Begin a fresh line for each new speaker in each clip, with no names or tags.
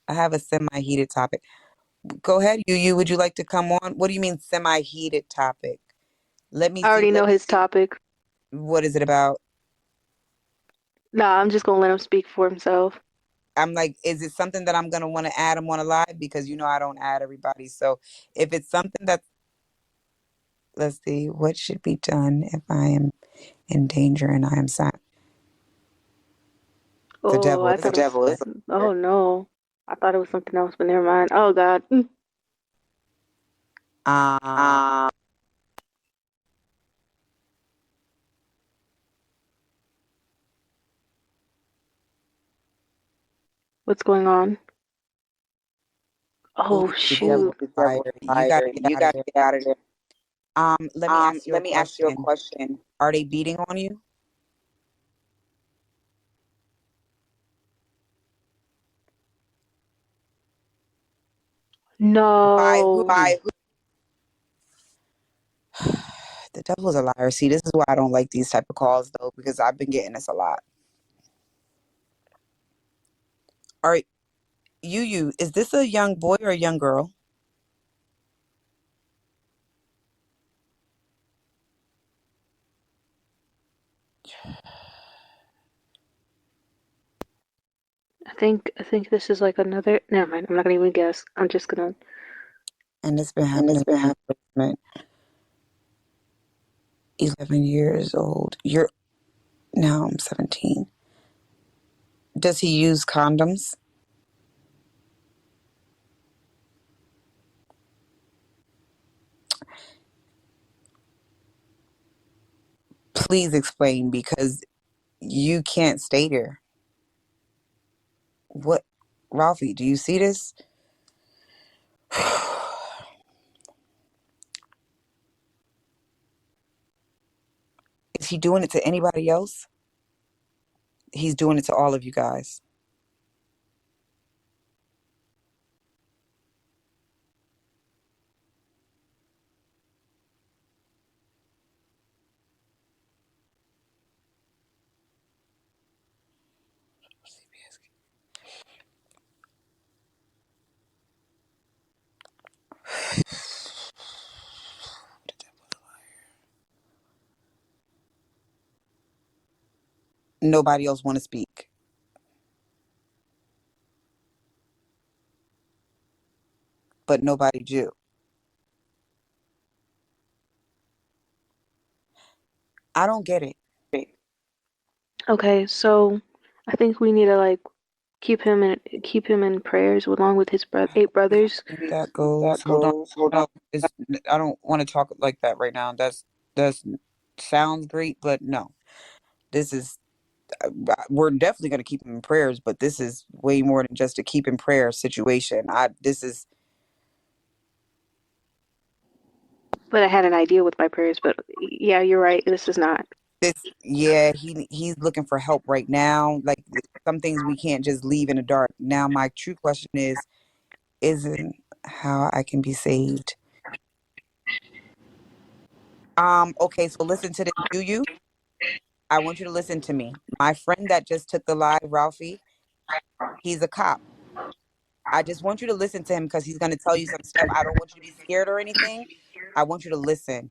I have a semi-heated topic. Go ahead, you. Would you like to come on? What do you mean semi-heated topic? Let me
I
see.
already know his topic.
What is it about?
Nah, I'm just gonna let him speak for himself.
I'm like, is it something that I'm gonna want to add him on a live? Because I don't add everybody. So if it's something that, let's see, what should be done if I am in danger and I am sad? The
Oh,
devil
I
is
thought
a
it was.
liar.
Oh no, I thought it was something else, but never mind. Oh God.
Um,
What's going on?
who
Oh
is the devil
shoot.
is a liar? You gotta get out of there. Let me ask you a question. Are they beating on you? By who?
No.
The devil is a liar. See, this is why I don't like these type of calls though, because I've been getting this a lot. All right, you, is this a young boy or a young girl?
I think this is like another. Never mind. I'm not gonna even guess. I'm just gonna.
And it's been happening since basement. 11 years old. You're now I'm 17. Does he use condoms? Please explain because you can't stay there. What, Ralphie, do you see this? Is he doing it to anybody else? He's doing it to all of you guys. Nobody else want to speak, but nobody do. I don't get it.
Okay, so I think we need to like keep him in prayers along with his 8 brothers.
That goes. Hold on. No, it's, I don't want to talk like that right now. That's sounds great, but no. This is we're definitely going to keep him in prayers, but this is way more than just a keep in prayer situation. I this is
But I had an idea with my prayers. But yeah, you're right. This is not.
this yeah, he's looking for help right now. Like some things we can't just leave in the dark. Now my true question is isn't how I can be saved. Okay, so listen to this, you. I want you to listen to me. My friend that just took the live, Ralphie, he's a cop. I just want you to listen to him because he's going to tell you some stuff. I don't want you to be scared or anything. I want you to listen.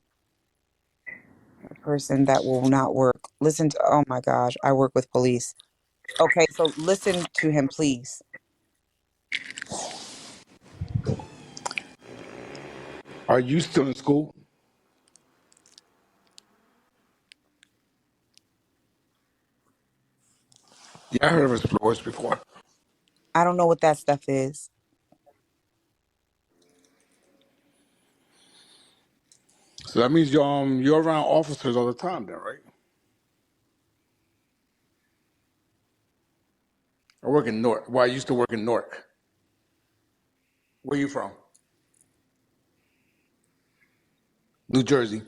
A person that will not work. Listen to, oh my gosh, I work with police. Okay, so listen to him, please.
Are you still in school? Yeah, I heard of explorers before.
I don't know what that stuff is.
So that means you're around officers all the time, then, right? I work in Newark. Well, I used to work in Newark. Where you from? New Jersey.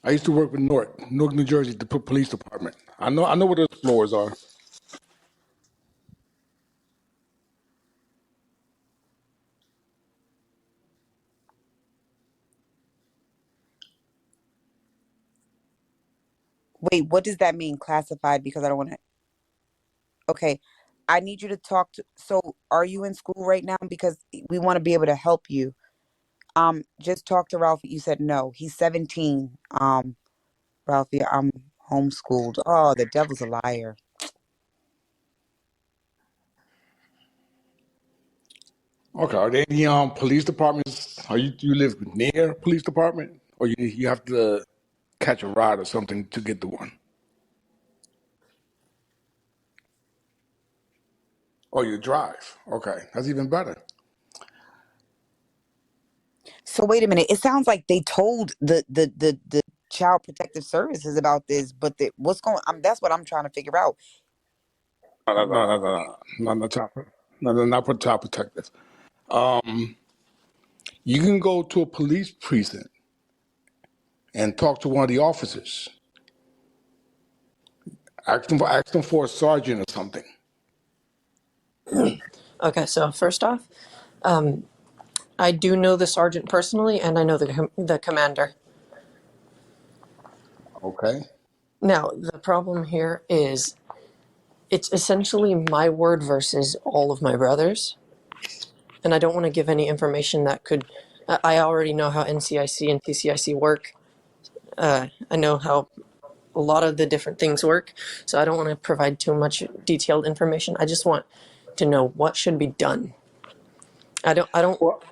I used to work with Newark, New Jersey, the police department. I know what those explorers are.
Wait, what does that mean, classified? Because I don't want to. Okay, I need you to talk to. So, are you in school right now? Because we want to be able to help you. Just talk to Ralphie. You said no. He's 17. Ralphie, I'm homeschooled. Oh, the devil's a liar.
Okay. Are there any police departments? Are you live near a police department, or you have to catch a ride or something to get to one? Oh, you drive. Okay, that's even better.
So wait a minute. It sounds like they told the Child Protective Services about this, but what's going? That's what I'm trying to figure out.
No, not the top. No, not for child protective. You can go to a police precinct and talk to one of the officers. Ask them for a sergeant or something.
Okay, so first off, I do know the sergeant personally, and I know the commander.
Okay.
Now, the problem here is it's essentially my word versus all of my brothers, and I don't want to give any information that could. I already know how NCIC and TCIC work. I know how a lot of the different things work, so I don't want to provide too much detailed information. I just want to know what should be done. I don't. I don't.
Well,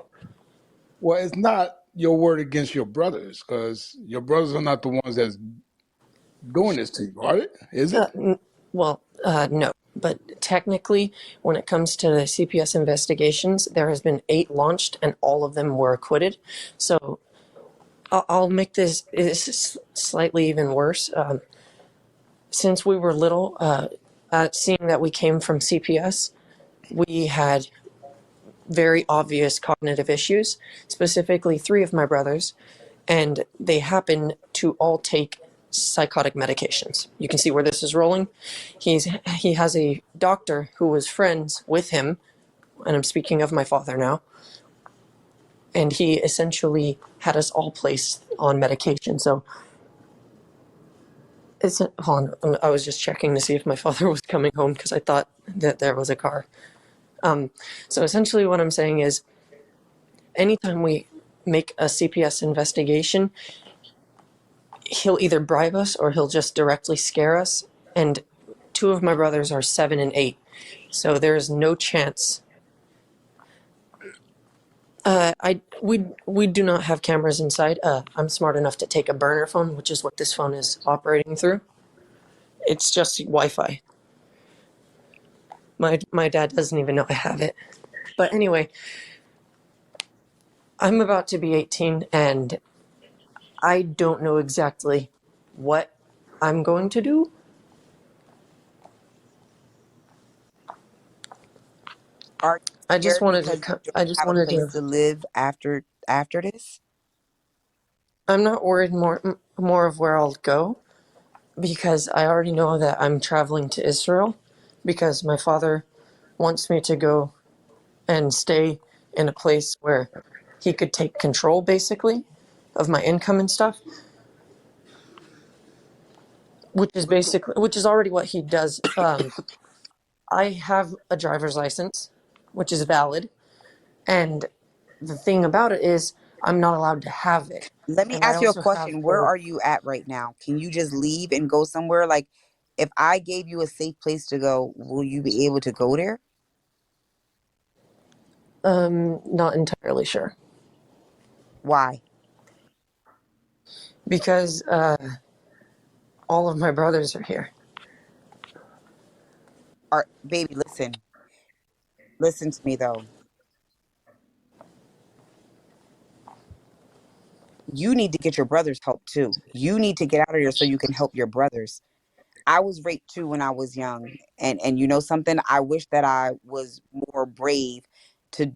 well, it's not your word against your brothers, because your brothers are not the ones that's doing this to you, are it? Is it?
No. But technically, when it comes to the CPS investigations, there has been 8 launched, and all of them were acquitted. So I'll make this slightly even worse. Since we were little, seeing that we came from CPS, we had very obvious cognitive issues, specifically 3 of my brothers, and they happen to all take psychotic medications. You can see where this is rolling. He has a doctor who was friends with him, and I'm speaking of my father now, and he essentially had us all placed on medication. So hold on, I was just checking to see if my father was coming home because I thought that there was a car. So essentially what I'm saying is anytime we make a CPS investigation, he'll either bribe us or he'll just directly scare us. And 2 of my brothers are 7 and 8, so there is no chance. We do not have cameras inside. I'm smart enough to take a burner phone, which is what this phone is operating through. It's just Wi-Fi. My dad doesn't even know I have it. But anyway, I'm about to be 18, and I don't know exactly what I'm going to do.
Are
I
you
just
scared
wanted to.
because you don't
I just
have a
wanted
place
to.
to live after this?
I'm not worried more of where I'll go, because I already know that I'm traveling to Israel, because my father wants me to go and stay in a place where he could take control, basically, of my income and stuff, which is already what he does. I have a driver's license, which is valid, and the thing about it is I'm not allowed to have it,
Let me
and I
ask you a
also have
question. Where are you at right now? Can you just leave and go somewhere? Like, if I gave you a safe place to go, will you be able to go there?
not entirely sure,
Why?
because all of my brothers are here.
Baby, listen to me though. You need to get your brothers help too. You need to get out of here so you can help your brothers. I was raped too when I was young, and you know something. I wish that I was more brave to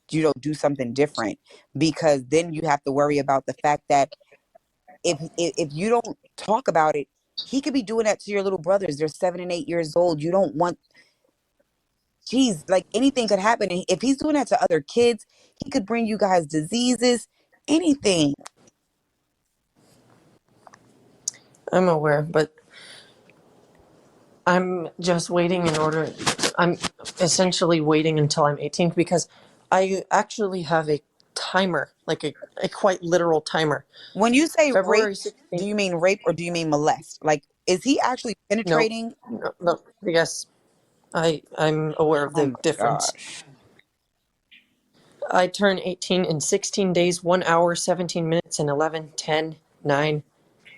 do something different, because then you have to worry about the fact that if you don't talk about it, he could be doing that to your little brothers. They're 7 and 8 years old. You don't want. Geez, like anything could happen. And if he's doing that to other kids, he could bring you guys diseases, anything.
I'm aware, but I'm just waiting I'm essentially waiting until I'm 18 because I actually have a timer, like a quite literal timer.
When you say rape,
February
do
16th.
you mean rape or do you mean molest? Like, is he actually
No,
penetrating?
no, yes, I'm aware of
Oh
the
my
difference.
gosh.
I turn 18 in 16 days, 1 hour, 17 minutes, and 11, 10, 9,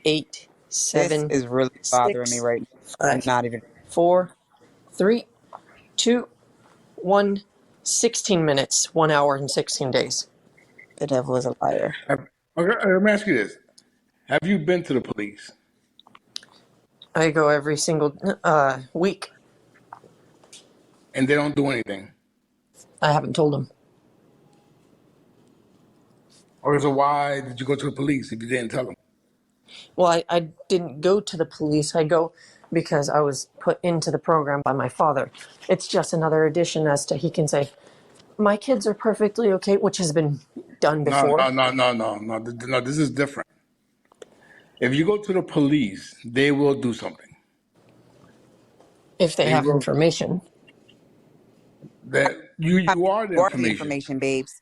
8,
This
7,
is really bothering me
6,
right now. I'm
5,
not even.
4, 3, 2, 1, 16 minutes, 1 hour, and 16 days.
The devil is a liar.
Okay, let me ask you this: have you been to the police
I go every single week.
and they don't do anything?
I haven't told them.
Or so why did you go to the police if you didn't tell them?
Well, I didn't go to the police. I go because I was put into the program by my father. It's just another addition as to he can say, my kids are perfectly okay, which has been done
No, no,
before
no, no, no, no, no. This is different. If you go to the police, they will do something.
if they
They
have
will.
information.
That you are the
You are the
information.
information, babes.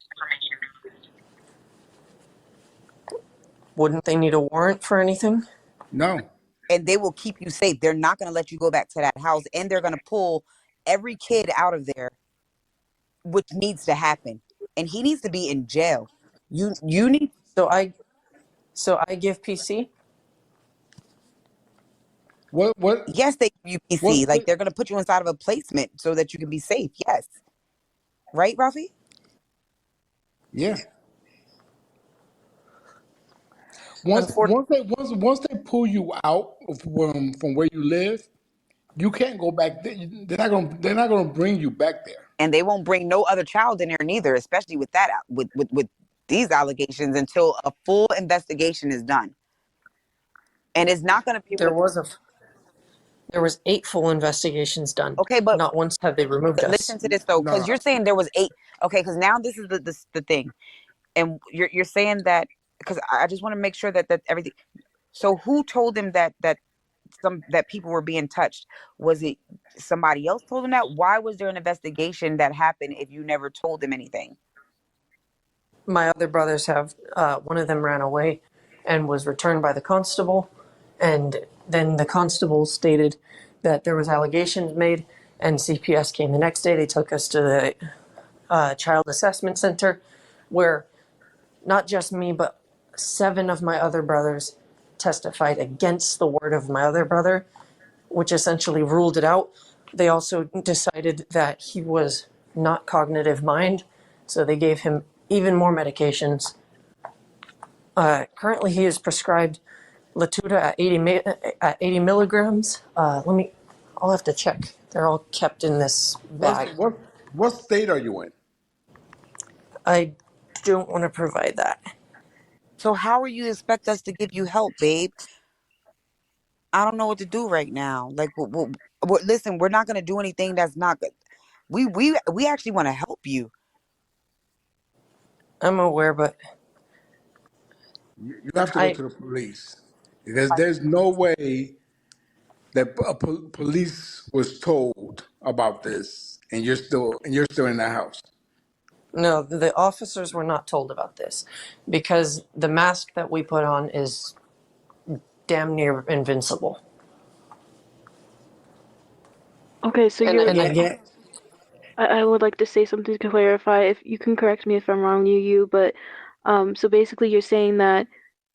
Wouldn't they need a warrant for anything?
No.
And they will keep you safe. They're not going to let you go back to that house. And they're going to pull every kid out of there, which needs to happen. And he needs to be in jail. You need.
So I give PC.
What? What?
Yes, they give you
What?
PC. Like, they're going to put you inside of a placement so that you can be safe. Yes. Right, Rafi?
Yeah. Once,
Unfortunately,
once they once they pull you out from where you live, you can't go back there. They're not gonna bring you back there.
And they won't bring no other child in there neither, especially with that with these allegations until a full investigation is done. And it's not going to be able
there
to.
was a there was 8 full investigations done.
Okay, but
Not once have they removed us.
listen to this though, because
No.
you're saying there was 8. Okay, because now this is the thing, and you're saying that because I just want to make sure that everything. So who told them that people were being touched? Was it somebody else told them that? Why was there an investigation that happened if you never told them anything?
My other brothers have one of them ran away and was returned by the constable, and then the constable stated that there was allegations made, and CPS came the next day. They took us to the child assessment center, where not just me but 7 of my other brothers testified against the word of my other brother, which essentially ruled it out. They also decided that he was not cognitive mind, so they gave him even more medications. Currently, he is prescribed Latuda at 80 milligrams. I'll have to check. They're all kept in this
What's
bag.
what state are you in?
I don't want to provide that.
So how are you expect us to give you help, babe? I don't know what to do right now. Like, listen, we're not gonna do anything that's not good. We actually want to help you.
I'm aware, but
You have to go
I
to the police because there's no way that police was told about this, and you're still in the house.
no, the officers were not told about this because the mask that we put on is damn near invincible.
Okay, so
And I get
I would like to say something to clarify. If you can correct me if I'm wrong, you, but so basically you're saying that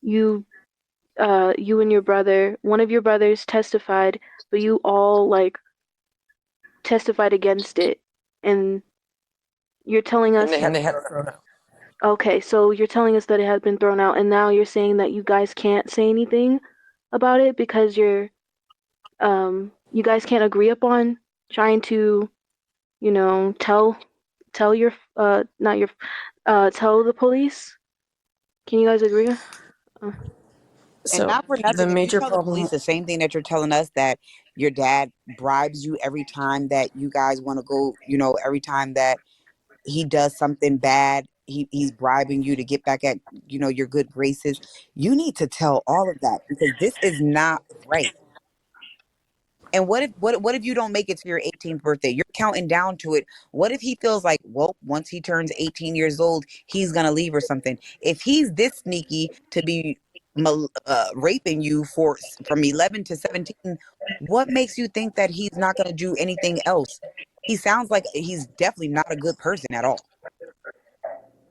you you and your brother, one of your brothers testified, but you all like testified against it, and you're telling us,
and they had it thrown out.
okay, so you're telling us that it had been thrown out, and now you're saying that you guys can't say anything about it because you guys can't agree upon trying to, tell your not your tell the police. Can you guys agree? Uh,
And
So
not for
the
nothing, if you
major
tell the
problem,
police the same thing that you're telling us, that your dad bribes you every time that you guys want to go, every time that he does something bad, he's bribing you to get back at your good graces. You need to tell all of that because this is not right. And what if you don't make it to your 18th birthday? You're counting down to it. What if he feels like, well, once he turns 18 years old, he's gonna leave or something? If he's this sneaky to be raping you from 11 to 17, what makes you think that he's not gonna do anything else? He sounds like he's definitely not a good person at all.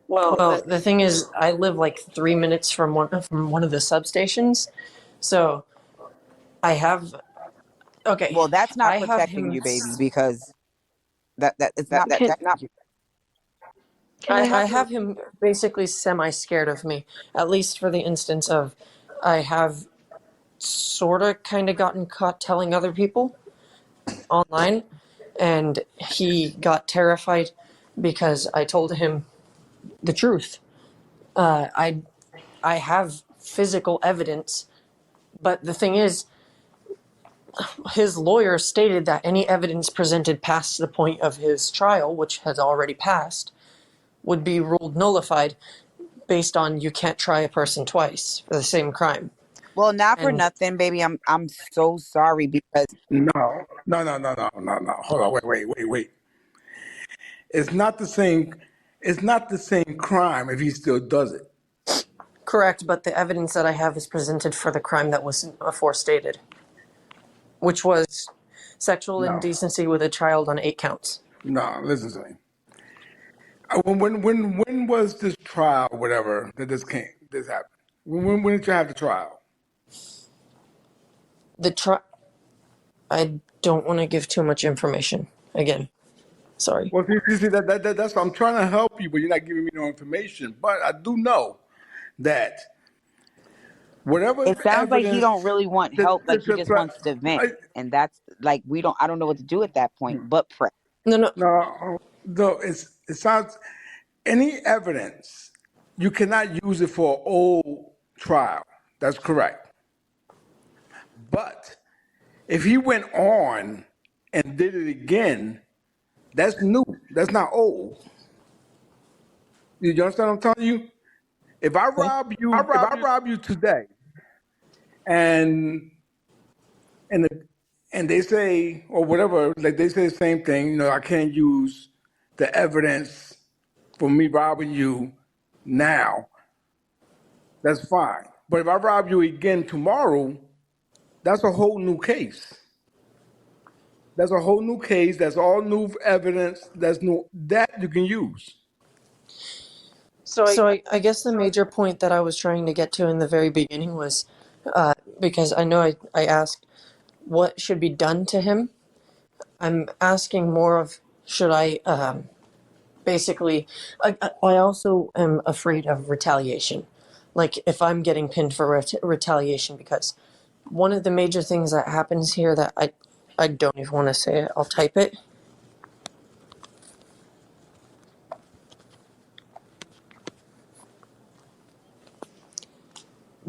Well, the thing is, I live like 3 minutes from one of the substations, so I have. Okay,
Well, that's not
I have
protecting
him.
you, baby, because that it's not
Can
protecting you.
can I
I have him basically semi-scared of me, at least for the instance of I have sort of kind of gotten caught telling other people online, and he got terrified because I told him the truth. I have physical evidence, but the thing is, his lawyer stated that any evidence presented past the point of his trial, which has already passed, would be ruled nullified based on you can't try a person twice for the same crime.
Well, not for
And
nothing, baby. I'm so sorry because
No, no, no, no, no, no, no. Hold on, wait. It's not the same. It's not the same crime if he still does it.
correct, but the evidence that I have is presented for the crime that was aforestated, which was sexual
No,
indecency with a child on 8 counts.
no. Listen to me. When was this trial? Whatever that this happened. When did you have the trial?
The I don't want to give too much information. Again, sorry.
Well, see that's I'm trying to help you, but you're not giving me no information. But I do know that whatever
it sounds like he
evidence
don't really want help, like he just wants to vent.
I,
And that's like I don't know what to do at that point, but pray.
No, no.
no, it sounds any evidence you cannot use it for an old trial. That's correct. But if he went on and did it again, that's new. That's not old. You understand what I'm telling you?
Okay.
If I rob you today, and and the, and they say or whatever, like they say the same thing. I can't use the evidence for me robbing you now. That's fine. But if I rob you again tomorrow, that's a whole new case. That's a whole new case. That's all new evidence. That's new that you can use.
So I guess the major point that I was trying to get to in the very beginning was because I know I asked what should be done to him. I'm asking more of should I basically. I also am afraid of retaliation. Like if I'm getting pinned for retaliation, because one of the major things that happens here that I don't even want to say it. I'll type it.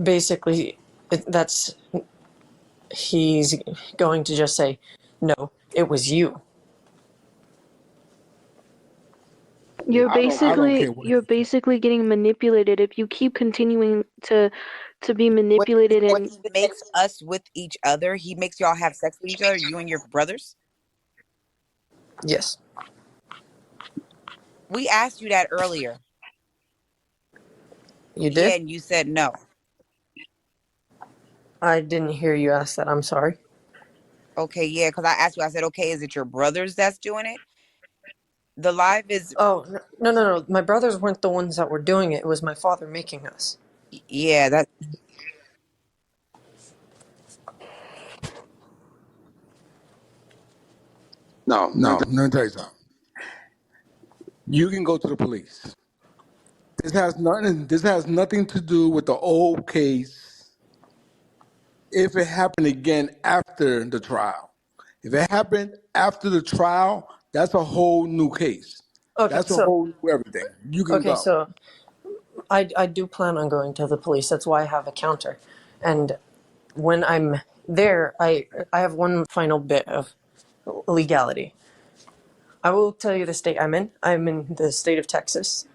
Basically, that's he's going to just say, "No, it was you."
I don't care what
You're basically getting manipulated if you keep continuing to be
When
manipulated
when
and
he makes us with each other, he makes y'all have sex with each other, you and your brothers.
Yes,
We asked you that earlier.
you
Yeah,
did.
and you said no.
I didn't hear you ask that. I'm sorry.
Okay, yeah, because I asked you, I said, okay, is it your brothers that's doing it? The live is,
Oh, no. My brothers weren't the ones that were doing it. It was my father making us.
yeah, that,
No, let me tell you something. You can go to the police. This has nothing to do with the old case. If it happened again after the trial, if it happened after the trial, that's a whole new case.
Okay,
That's a whole new everything. You can
okay,
go.
so I do plan on going to the police. That's why I have a counter, and when I'm there, I have one final bit of legality. I will tell you the state I'm in. I'm in the state of Texas.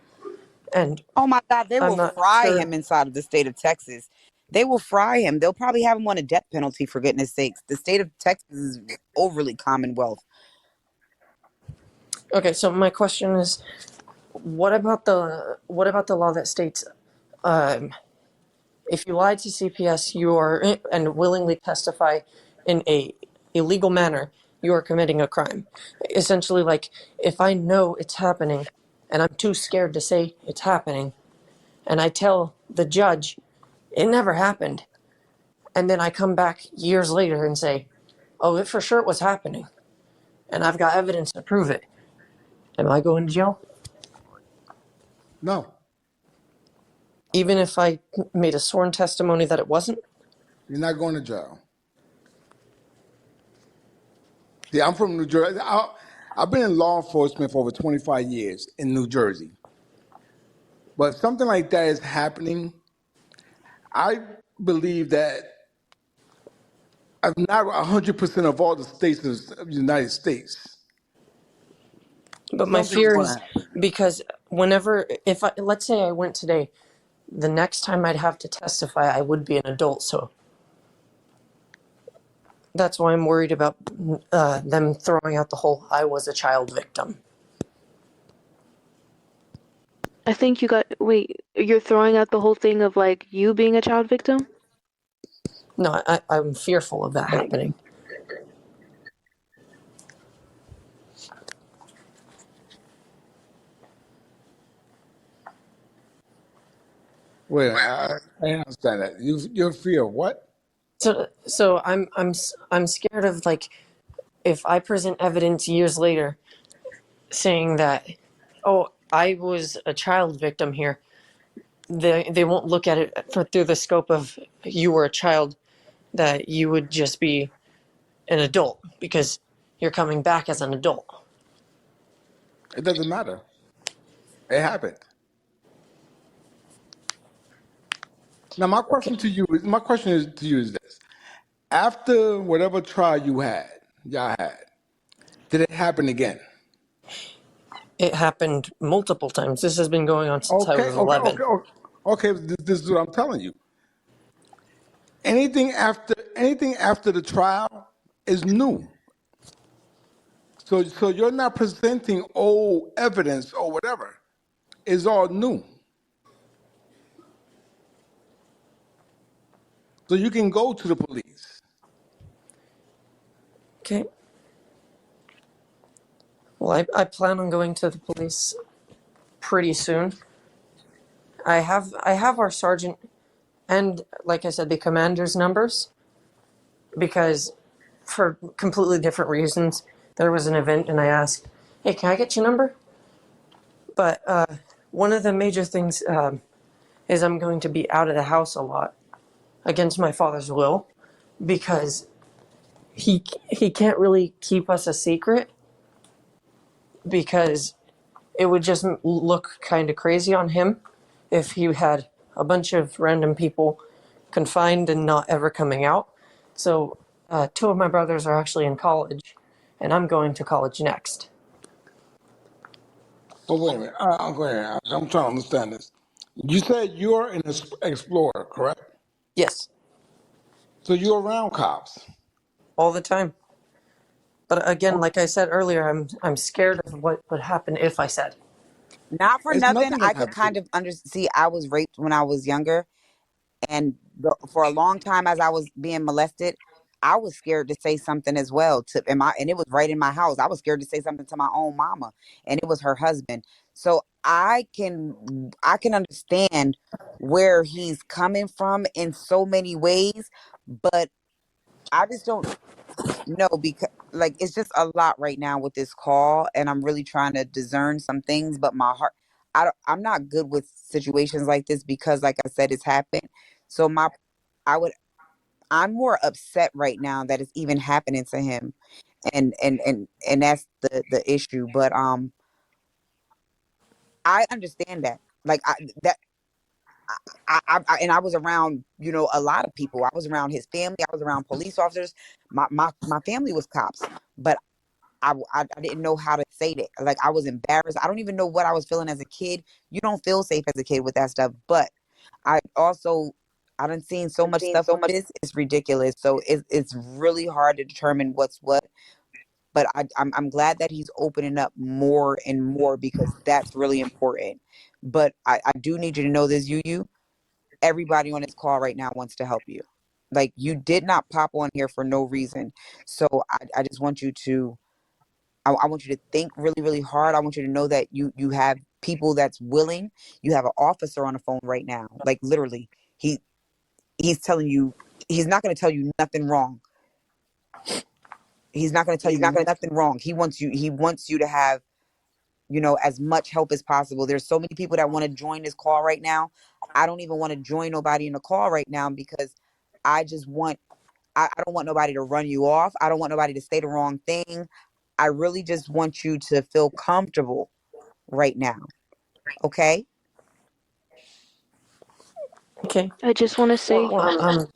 And
Oh my God, they
I'm
will
not
fry
sure.
him inside of the state of Texas. They will fry him. They'll probably have him on a death penalty, for goodness sakes. The state of Texas is overly commonwealth.
Okay, so my question is, what about the law that states, um, if you lied to CPS, you are and willingly testify in a illegal manner, you are committing a crime. Essentially, like, if I know it's happening and I'm too scared to say it's happening, and I tell the judge it never happened, and then I come back years later and say, "Oh, it for sure was happening," and I've got evidence to prove it. Am I going to jail?
No,
Even if I made a sworn testimony that it wasn't?
you're not going to jail. See, I'm from New Jersey. I've been in law enforcement for over 25 years in New Jersey. But if something like that is happening, I believe that of not 100% of all the states of the United States,
But my
something's
fear
going to
is
happen.
because whenever, if I, let's say I went today, the next time I'd have to testify, I would be an adult. So that's why I'm worried about them throwing out the whole "I was a child victim."
I think you got. Wait, you're throwing out the whole thing of like you being a child victim?
No, I'm fearful of that happening.
Wait, I understand that. You're fear of what?
So I'm scared of, like, if I present evidence years later saying that, oh, I was a child victim here, they won't look at it through the scope of you were a child, that you would just be an adult because you're coming back as an adult.
It doesn't matter. It happened. Now,
Okay.
my question is to you is this: after whatever trial y'all had, did it happen again?
It happened multiple times. This has been going on since I
Okay,
was
okay,
11.
okay, okay. Okay, this is what I'm telling you. Anything after the trial is new. So you're not presenting old evidence or whatever. It's all new. So you can go to the police.
Okay. Well, I plan on going to the police pretty soon. I have our sergeant and, like I said, the commander's numbers, because for completely different reasons. There was an event and I asked, "Hey, can I get your number?" But one of the major things is I'm going to be out of the house a lot against my father's will, because he can't really keep us a secret, because it would just look kind of crazy on him if he had a bunch of random people confined and not ever coming out. So, two of my brothers are actually in college, and I'm going to college next.
But wait a minute. I'm going. I'm trying to understand this. You said you're an explorer, correct?
Yes,
So you're around cops.
all the time. But again, like I said earlier, I'm scared of what would happen if I said.
Not for
It's
nothing.
nothing
I
gonna
could
happen to
kind
you.
of see. I was raped when I was younger, and for a long time, as I was being molested, I was scared to say something as well. And it was right in my house. I was scared to say something to my own mama, and it was her husband. So I can understand where he's coming from in so many ways, but I just don't know, because like it's just a lot right now with this call, and I'm really trying to discern some things, but my heart, I'm not good with situations like this because, like I said, it's happened. So I would, I'm more upset right now that it's even happening to him, and that's the issue. But I understand that, like that. And I was around, a lot of people. I was around his family. I was around police officers. My family was cops, but I didn't know how to say that. Like, I was embarrassed. I don't even know what I was feeling as a kid. You don't feel safe as a kid with that stuff. But I also, I done seen so much stuff with this. It's ridiculous. So it's really hard to determine what's what. But I'm glad that he's opening up more and more because that's really important. But I do need you to know this, you. Everybody on this call right now wants to help you. Like, you did not pop on here for no reason. So I just want you to I want you to think really, really hard. I want you to know that you have people that's willing. You have an officer on the phone right now. Like, literally, he's telling you he's not going to tell you nothing wrong. He's not going to tell you nothing wrong. He wants you to have, as much help as possible. There's so many people that want to join this call right now. I don't even want to join nobody in the call right now because I just want I don't want nobody to run you off. I don't want nobody to say the wrong thing. I really just want you to feel comfortable right now. Okay?
Okay.
I just want to say
Well,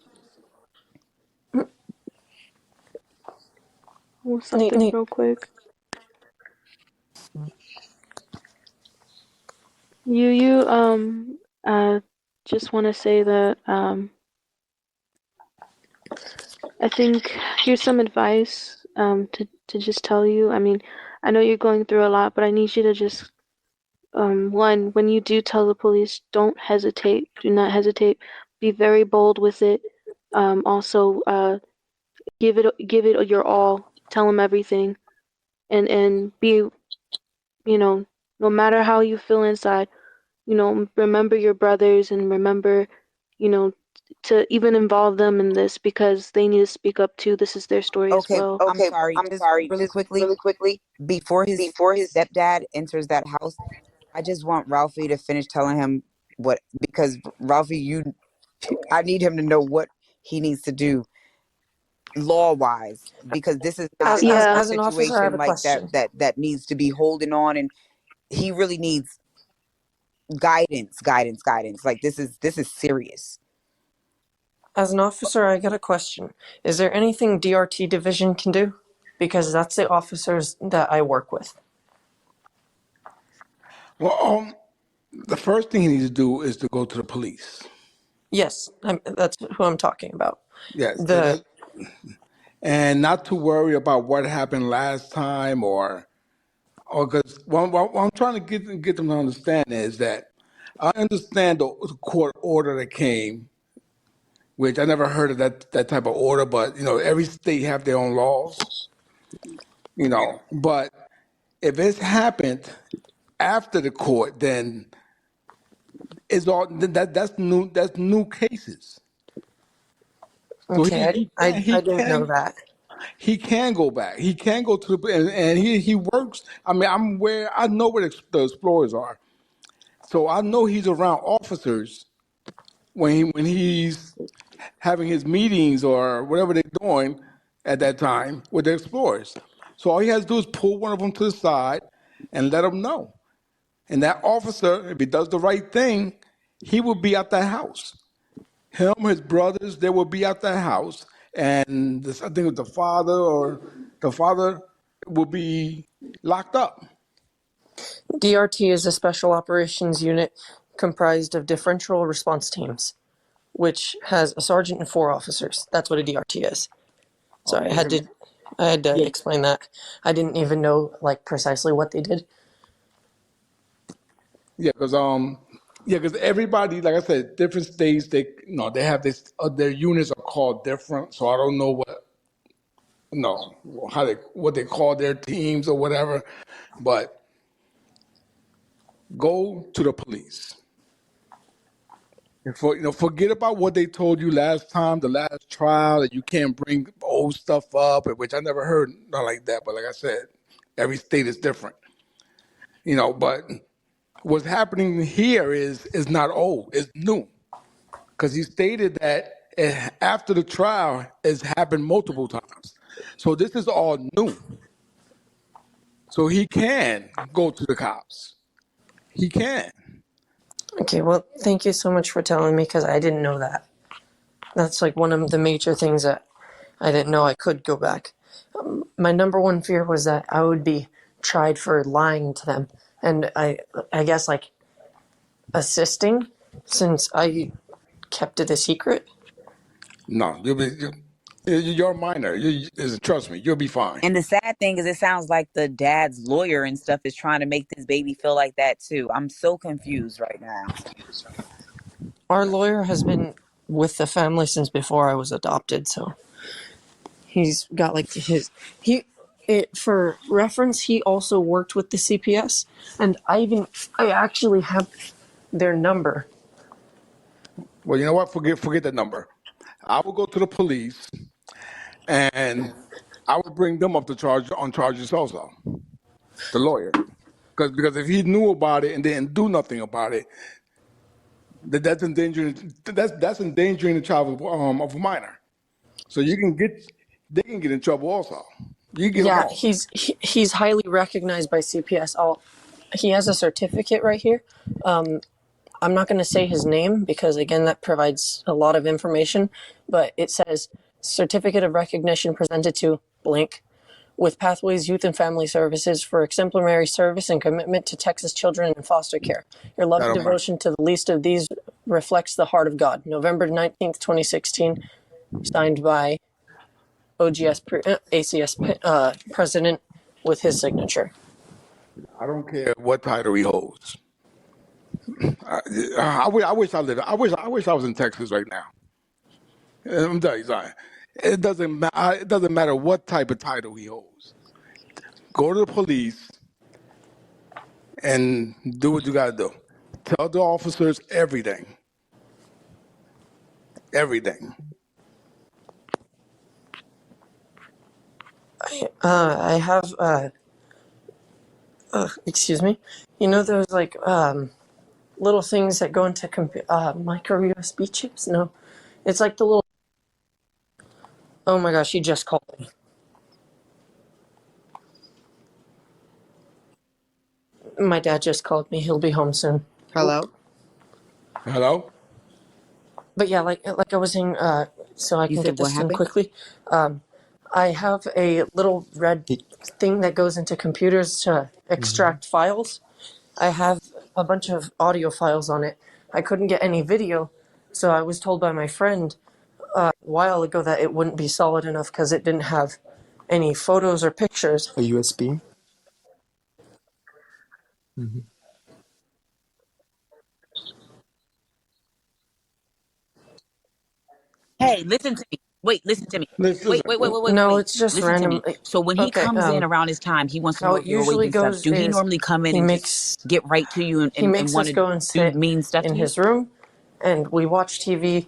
something
Nate,
real quick. You just want to say that I think here's some advice to just tell you. I mean, I know you're going through a lot, but I need you to just one, when you do tell the police, don't hesitate. Do not hesitate. Be very bold with it. Also, give it your all. Tell them everything, and be, no matter how you feel inside, remember your brothers and remember, you know, to even involve them in this because they need to speak up too. This is their story as
Okay,
well.
I'm sorry. Just really quickly, before his stepdad enters that house, I just want Ralphie to finish telling him what, because Ralphie, I need him to know what he needs to do law wise, because this is not a
Yeah.
as an officer, I have
situation
a
like that
question.
that needs to be holding on, and he really needs guidance. Like, this is serious.
As an officer, I got a question. Is there anything DRT division can do? Because that's the officers that I work with.
Well, the first thing he needs to do is to go to the police.
Yes, that's who I'm talking about.
Yes,
The
and not to worry about what happened last time or because what I'm trying to get them to understand is that I understand the court order that came, which I never heard of that type of order, but every state have their own laws, but if it's happened after the court, then it's all that's new cases. So
okay, I didn't know that.
he can go back. He can go to the and he works. I mean, I know where the explorers are, so I know he's around officers when he's having his meetings or whatever they're doing at that time with the explorers. So all he has to do is pull one of them to the side and let them know. And that officer, if he does the right thing, he will be at that house. Him, his brothers, they will be at that house. And I think it was the father will be locked up.
DRT is a special operations unit comprised of differential response teams, which has a sergeant and 4 officers. That's what a DRT is. Sorry,
Oh, okay.
I had to
Yeah,
explain that. I didn't even know precisely what they did.
yeah, because everybody, like I said, different states, they have this. Their units are called different, so I don't know what they call their teams or whatever. But go to the police. Forget about what they told you last time, the last trial, that you can't bring old stuff up, which I never heard not like that. But like I said, every state is different, But what's happening here is not old; it's new. Because he stated that after the trial has happened multiple times. So this is all new. So he can go to the cops. He can.
Okay, well, thank you so much for telling me because I didn't know that. That's one of the major things that I didn't know I could go back. my number one fear was that I would be tried for lying to them, and I guess like assisting, since I kept it a secret.
No, you're a minor. Trust me, you'll be fine.
And the sad thing is, it sounds like the dad's lawyer and stuff is trying to make this baby feel like that too. I'm so confused right now.
Our lawyer has been with the family since before I was adopted, so he's got like for reference, he also worked with the CPS, and I actually have their number.
Well, you know what? Forget that number. I will go to the police, and I would bring them up to charges also. The lawyer, because if he knew about it and didn't do nothing about it, that's endangering the child of a minor. So they can get in trouble also. You can get them
Yeah,
all.
he's highly recognized by CPS. He has a certificate right here. I'm not going to say his name because, again, that provides a lot of information, but it says Certificate of Recognition presented to blank with Pathways Youth and Family Services for exemplary service and commitment to Texas children in foster care. Your love and
That'll matter.
devotion to the least of these reflects the heart of God. November 19th, 2016, signed by ACS president with his signature.
I don't care what title he holds. I wish I lived. I wish I was in Texas right now. I'm telling you something. It doesn't matter. It doesn't matter what type of title he holds. Go to the police and do what you got to do. Tell the officers everything. Everything.
I have excuse me. You know those like little things that go into micro USB chips? No, it's like the little. Oh my gosh, he just called me. My dad just called me. He'll be home soon.
Hello?
Hello?
But yeah, like I was saying, so I
You
can
said
get
what
this in
happened?
quickly. I have a little red thing that goes into computers to extract files. I have a bunch of audio files on it. I couldn't get any video, so I was told by my friend a while ago that it wouldn't be solid enough because it didn't have any photos or pictures.
A USB?
Hey, listen to me. Wait, listen to me.
Listen.
No,
Wait.
it's just
Listen to
random.
me. So when he
Okay,
comes in around his time, he wants to
how
know
it
if you're awake
usually
and stuff.
goes
Do he
is
normally come in and just get right to you
he
and
makes
want
us
to
go and
do
sit
mean stuff
in
to you?
his room, and we watch TV,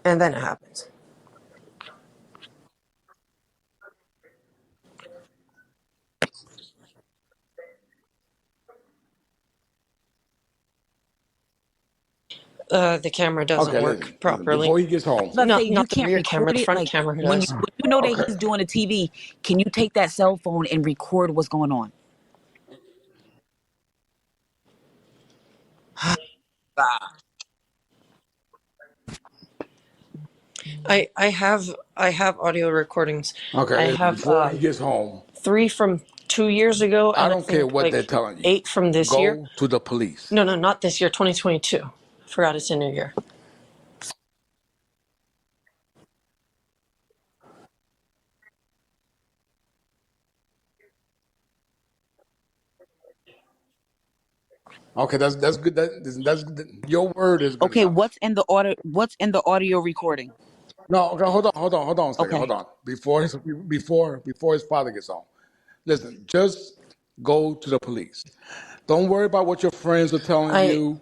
and then it happens. The camera doesn't
Okay,
work
listen.
properly.
Before he gets home.
Let's say you
Not the
can't
rear camera,
record
the
it.
front
Like
camera
when you
does.
when you know that
Okay.
he's doing a TV, can you take that cell phone and record what's going on? Ah,
I have audio recordings.
Okay,
I
listen.
have
Before he gets home,
3 from 2 years ago,
I
and I
don't care
think
what they're
like
telling you.
8 from this year.
Go to the police.
No, not this year, 2022. Forgot it's a new year.
Okay, that's good. That's good. Your word is good
okay,
enough.
what's in the audio? What's in the audio recording?
No, okay, hold on a second. Hold
Okay.
on. Before his father gets home. Listen, just go to the police. Don't worry about what your friends are telling
I
you.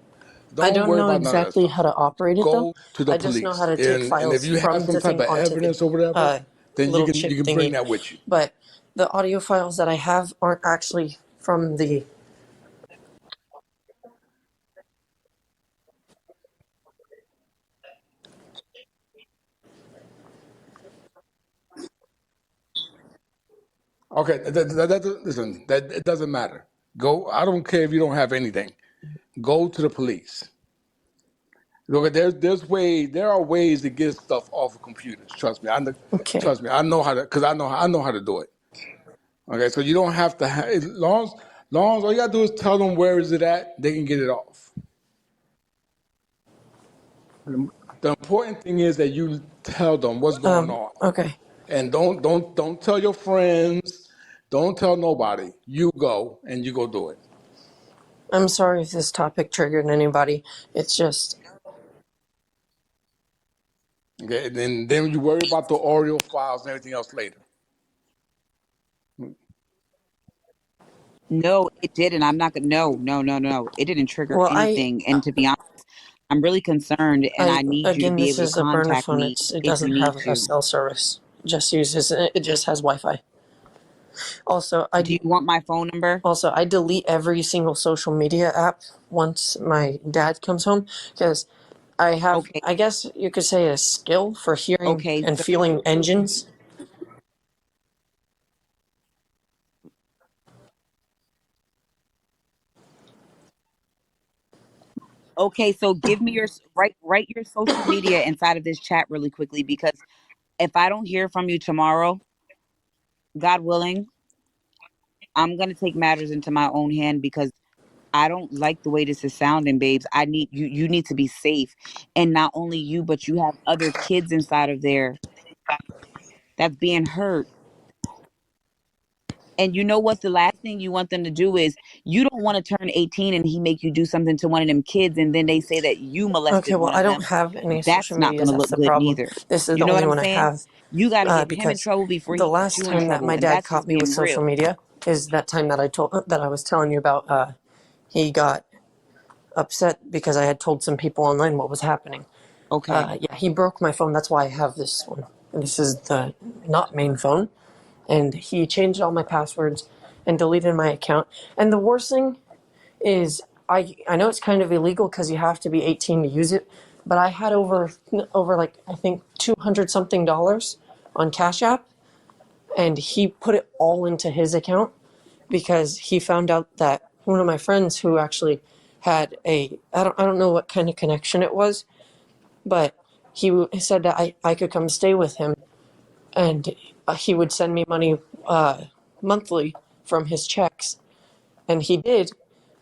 I
Don't
don't
worry
know
about none of that
exactly how
stuff.
to operate it though.
Go to the
I just know how
police,
to take
and if
files
you have
from
some
the
type
thing
of
onto the
evidence or whatever, then
little
you
chip
can bring
thingy.
that with you.
But the audio files that I have aren't actually from the.
Okay, listen, that it doesn't matter. Go. I don't care if you don't have anything. Go to the police. Look, there are ways to get stuff off of computers. Trust me.
Okay.
Trust me. I know how to, because I know how to do it. Okay, so you don't have to have, long as all you gotta do is tell them where is it at, they can get it off. The important thing is that you tell them what's going on.
Okay.
And don't tell your friends, don't tell nobody. You go and you go do it.
I'm sorry if this topic triggered anybody. It's just,
Okay, then you worry about the Oreo files and everything else later.
No, it didn't. I'm not gonna. No, no, no, no. It didn't trigger
well,
anything. And to be honest, I'm really concerned, and I need you to
again,
be
this
able to
is a burner
contact
phone.
me
It
if you
doesn't
need
have a
to.
cell service. It just has Wi-Fi. Also,
Do you want my phone number?
I delete every single social media app once my dad comes home because I have,
Okay,
I guess you could say, a skill for hearing
okay,
and
so
feeling engines.
okay, so give me your write your social media inside of this chat really quickly because if I don't hear from you tomorrow, God willing, I'm gonna take matters into my own hand because I don't like the way this is sounding, babes. I need you. You need to be safe, and not only you, but you have other kids inside of there that's being hurt. And you know what? The last thing you want them to do is you don't want to turn 18 and he make you do something to one of them kids, and then they say that you
Okay,
molested
well,
one
I
of
don't
them.
have any social
That's not
medias.
gonna
That's
look
the
good
problem.
neither.
This is
You
the
know what
only
I'm
one I
saying?
have
You got to get him in
because
trouble before he
the
gets
last
you in
time that
trouble,
my
and
dad
that's
caught
just
me with
being
social
real.
media is that time that I was telling you about. He got upset because I had told some people online what was happening.
Okay.
Yeah, he broke my phone. That's why I have this one. This is the not main phone, and he changed all my passwords and deleted my account. And the worst thing is, I know it's kind of illegal because you have to be 18 to use it, but I had over like I think $200 something on Cash App, and he put it all into his account because he found out that one of my friends who actually had I don't know what kind of connection it was, but he said that I could come stay with him, and he would send me money monthly from his checks, and he did,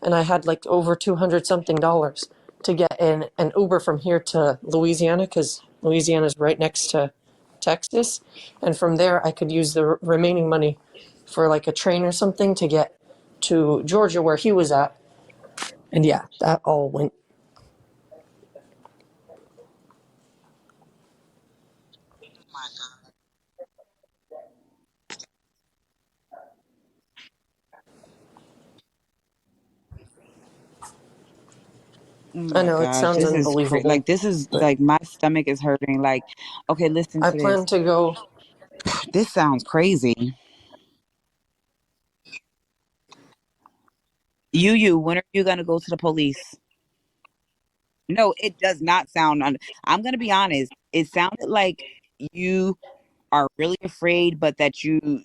and I had like over $200 something to get in an Uber from here to Louisiana because Louisiana is right next to Texas, and from there I could use the remaining money for like a train or something to get to Georgia where he was at, and yeah, that all went.
Oh
I
my
know it
gosh,
sounds
this is
unbelievable,
like this is
but
like my stomach is hurting. Like, okay, listen
I
to
plan
this.
to go.
This sounds crazy. You, when are you gonna go to the police? No, it does not sound. I'm gonna be honest. It sounded like you are really afraid, but that you.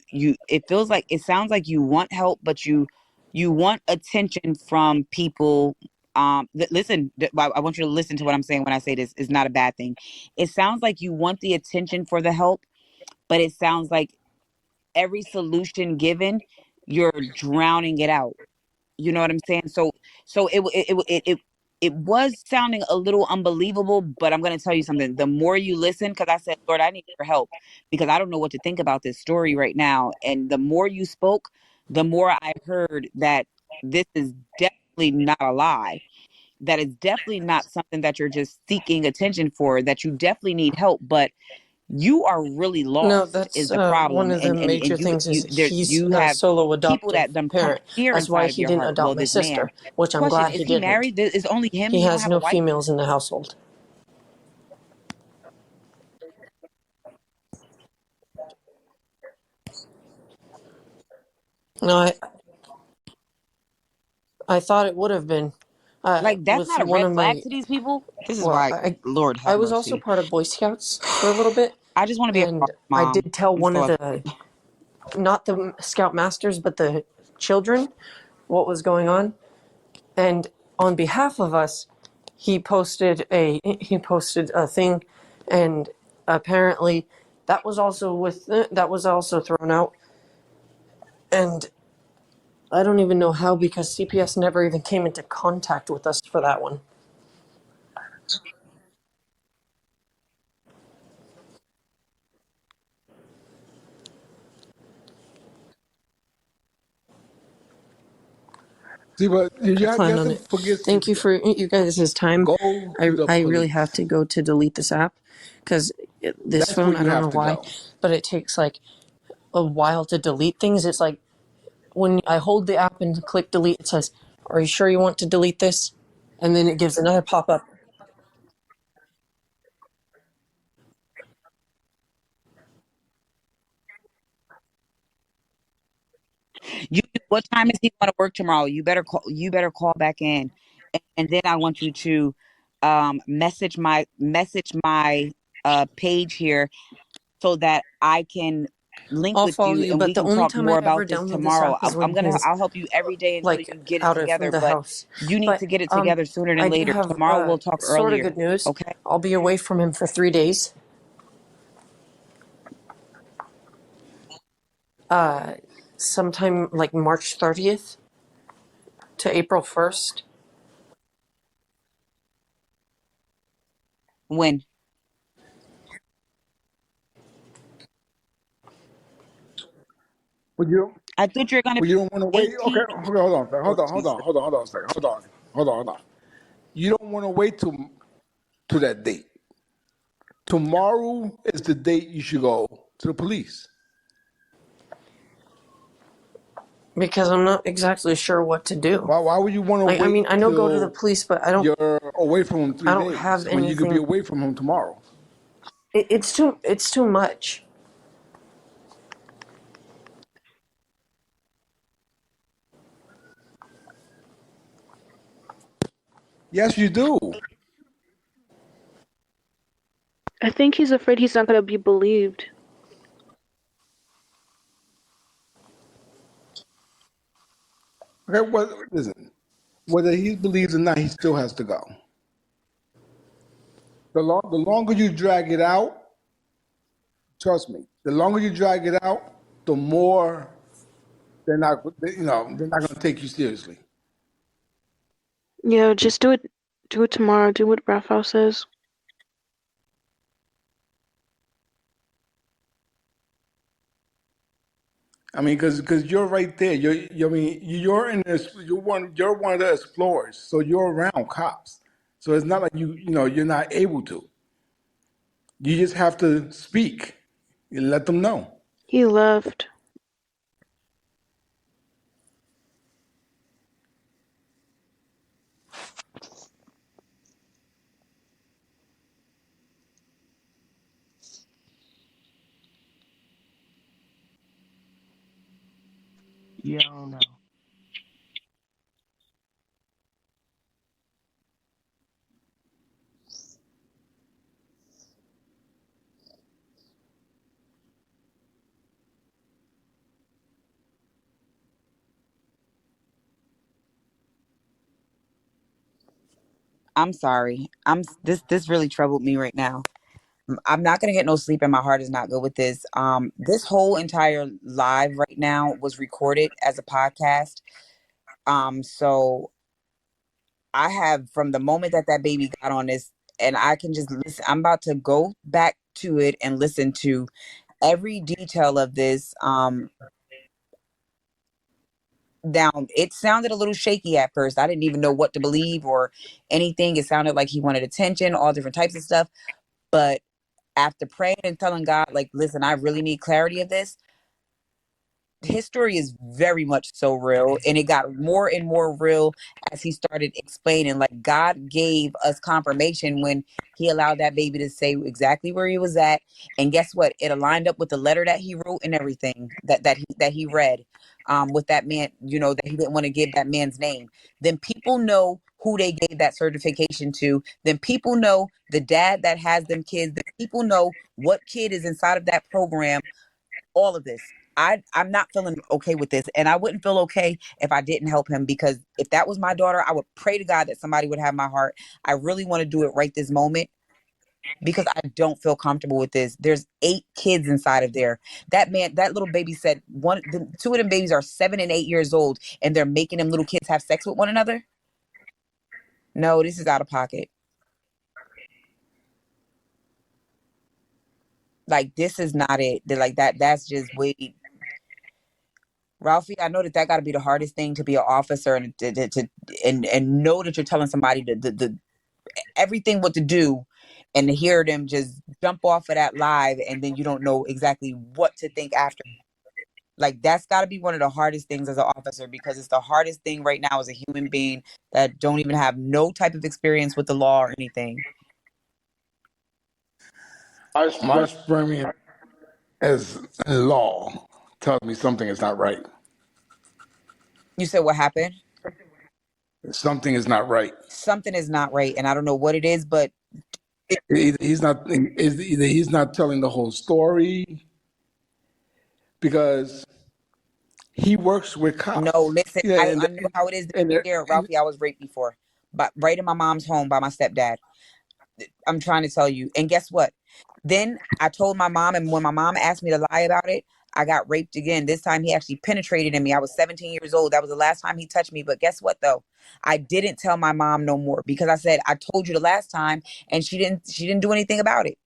It feels like it sounds like you want help, but you want attention from people. Listen, I want you to listen to what I'm saying when I say this is not a bad thing. It sounds like you want the attention for the help, but it sounds like every solution given, you're drowning it out. You know what I'm saying? So it was sounding a little unbelievable, but I'm gonna tell you something. The more you listen, because I said, Lord, I need your help because I don't know what to think about this story right now. And the more you spoke, the more I heard that this is definitely not a lie. That is definitely not something that you're just seeking attention for, that you definitely need help, but you are really
No,
lost is
that's
the
one
problem.
of the major
And
things is he's
you
a
have
solo
people
adoptive
that done
parent.
pumped fear
That's why
inside of
he
your
didn't
heart.
adopt
Well,
my
this man.
sister, which I'm
Question,
glad
is
he
he
didn't.
married? It's only him.
He
He don't
has
have a
no
wife?
females in the household. No, I thought it would have been
Like, that's
with
not a
one
red
of
flag
my.
to these people. This is
Well,
why, Lord
I
have
was also
mercy.
part of Boy Scouts for a little bit,
I just want to be a
and
proper
I
mom.
did tell
I'm
one
so
of
upset.
the, not the Scout Masters, but the children what was going on, and on behalf of us, he posted a thing, and apparently that was also thrown out, And I don't even know how, because CPS never even came into contact with us for that one.
See, but you
I
have, you
plan
have
on
to
it.
forget
Thank you
something.
for you guys' time.
Go to the
I really have
police.
to go to delete this app because this
That's where
phone, I
you
don't know
have to
why,
go.
but it takes like a while to delete things. It's like when I hold the app and click delete, it says, "Are you sure you want to delete this?" And then it gives another pop up.
You, what time is he going to work tomorrow? You better call. You better call back in, and then I want you to message my page here so that I can link
I'll
with
follow
you
you,
and
but
we
the
can
only
talk
time I
more
ever
about this
download this
tomorrow.
app is when he's
I'll help you every day until
like
you get it
out of
together,
the
but
house.
you need
But
to get it together sooner than
I do
later.
have
Tomorrow we'll talk
sort of
earlier.
good news.
Okay?
I'll be away from him for 3 days. Sometime like March 30th to April 1st.
When?
But you,
I thought you were going to
but
be
you don't want to wait. Okay,
18th.
okay, hold on,
Oh,
hold on, hold on,
Jesus.
hold on, hold on a second. Hold on. You don't want to wait to that date. Tomorrow is the date you should go to the police.
Because I'm not exactly sure what to do.
Why would you want to
Like, I mean,
wait
I know go to the
till
police, but
you're away from him
I
three
don't have
days when you could be
anything.
away from him tomorrow?
It's too much.
Yes, you do.
I think he's afraid he's not gonna be believed.
Okay, well, listen. Whether he believes or not, he still has to go. The longer you drag it out, trust me, the longer you drag it out, the more they're not going to take you seriously.
Yeah, just do it. Do it tomorrow. Do what Raphael says.
I mean, because you're right there. I mean, you're in this. You're one of the explorers, so you're around cops. So it's not like you're not able to. You just have to speak and let them know.
He left.
Yeah, I don't know.
I'm sorry. This really troubled me right now. I'm not gonna get no sleep and my heart is not good with this. This whole entire live right now was recorded as a podcast. So I have from the moment that that baby got on this, and I can just listen. I'm about to go back to it and listen to every detail of this. Down, it sounded a little shaky at first. I didn't even know what to believe or anything. It sounded like he wanted attention, all different types of stuff. But after praying and telling God, like, listen, I really need clarity of this, his story is very much so real, and it got more and more real as he started explaining. Like, God gave us confirmation when he allowed that baby to say exactly where he was at, and guess what, it aligned up with the letter that he wrote and everything that he read, with that man, that he didn't want to give that man's name. Then people know who they gave that certification to. Then people know the dad that has them kids. Then people know what kid is inside of that program. All of this. I'm not feeling okay with this. And I wouldn't feel okay if I didn't help him, because if that was my daughter, I would pray to God that somebody would have my heart. I really want to do it right this moment. because I don't feel comfortable with this. There's 8 kids inside of there. That man, that little baby said two of them babies are 7 and 8 years old, and they're making them little kids have sex with one another. No, this is out of pocket. Like, this is not it. They're like that. That's just way. Ralphie, I know that got to be the hardest thing to be an officer and and know that you're telling somebody the everything what to do, and to hear them just jump off of that live, and then you don't know exactly what to think after. Like, that's got to be one of the hardest things as an officer, because it's the hardest thing right now as a human being that don't even have no type of experience with the law or anything.
My experience as law tells me something is not right.
You said what happened?
Something is not right.
Something is not right, and I don't know what it is, but
Either he's not telling the whole story, because he works with
no,
cops.
listen,
Yeah,
I know how it is to
and,
be scared, Ralphie. I was raped before, but right in my mom's home by my stepdad. I'm trying to tell you. And guess what? Then I told my mom, and when my mom asked me to lie about it, I got raped again. This time he actually penetrated in me. I was 17 years old. That was the last time he touched me. But guess what though? I didn't tell my mom no more, because I said, I told you the last time, and she didn't do anything about it.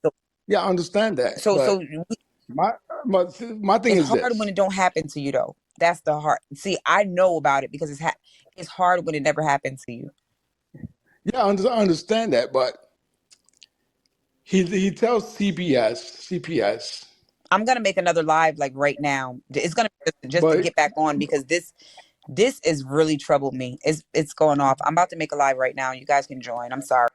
So
yeah, I understand that,
so
but
so
my my thing
it's
is
hard when
this.
it don't happen to you though. That's the hard. See, I know about it because it's hard when it never happens to you.
Yeah, I understand that, but he tells CPS,
I'm gonna make another live like right now. It's gonna be just to
but
get back on, because this is really troubled me. It's going off. I'm about to make a live right now. You guys can join. I'm sorry.